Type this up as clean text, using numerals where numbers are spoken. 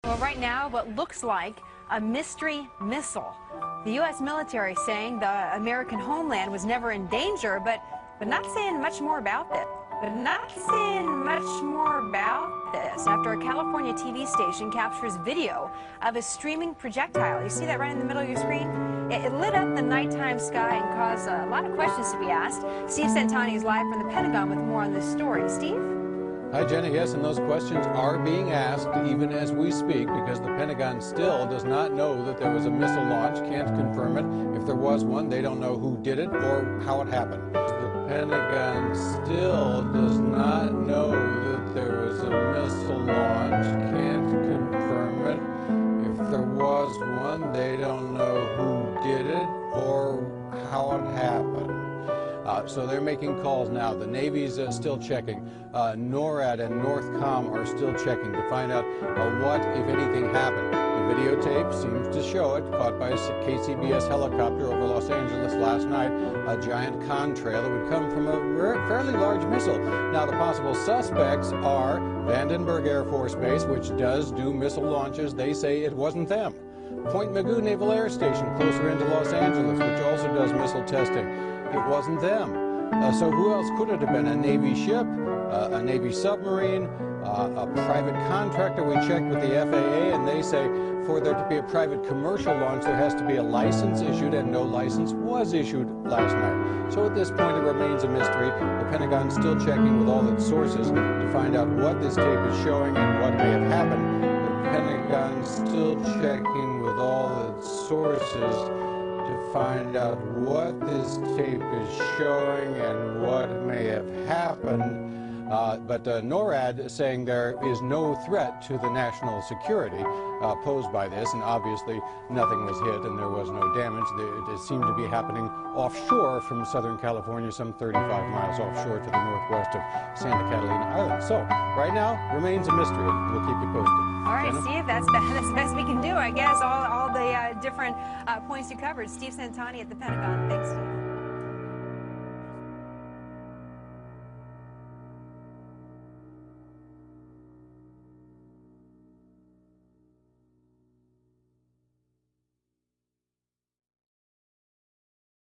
Well, right now, what looks like a mystery missile. The U.S. military saying the American homeland was never in danger, but not saying much more about this. After a California TV station captures video of a streaming projectile. You see that right in the middle of your screen? It lit up the nighttime sky and caused a lot of questions to be asked. Steve Santani is live from the Pentagon with more on this story. Steve? Hi, Jenny. Yes, and those questions are being asked even as we speak because the Pentagon still does not know that there was a missile launch, can't confirm it. If there was one, they don't know who did it or how it happened. The Pentagon still does not know that there was a missile launch, can't confirm it. If there was one, they don't know who did it or how it happened. So they're making calls now. The Navy's still checking. NORAD and NORTHCOM are still checking to find out what, if anything, happened. The videotape seems to show it, caught by a KCBS helicopter over Los Angeles last night, a giant contrail that would come from a fairly large missile. Now, the possible suspects are Vandenberg Air Force Base, which does do missile launches. They say it wasn't them. Point Mugu Naval Air Station, closer into Los Angeles, which also does missile testing. It wasn't them. So who else could it have been? A Navy ship, a Navy submarine, a private contractor? We checked with the FAA and they say for there to be a private commercial launch there has to be a license issued, and no license was issued last night. So at this point it remains a mystery. The Pentagon's still checking with all its sources to find out what this tape is showing and what may have happened. The Pentagon's still checking with all its sources to find out what this tape is showing and what may have happened. But NORAD is saying there is no threat to the national security posed by this, and obviously nothing was hit and there was no damage. It seemed to be happening offshore from Southern California, some 35 miles offshore to the northwest of Santa Catalina Island. So right now remains a mystery. We'll keep you posted. All right, Jenna? Steve, that's the best we can do, I guess. All the different points you covered. Steve Santani at the Pentagon. Thanks, Steve.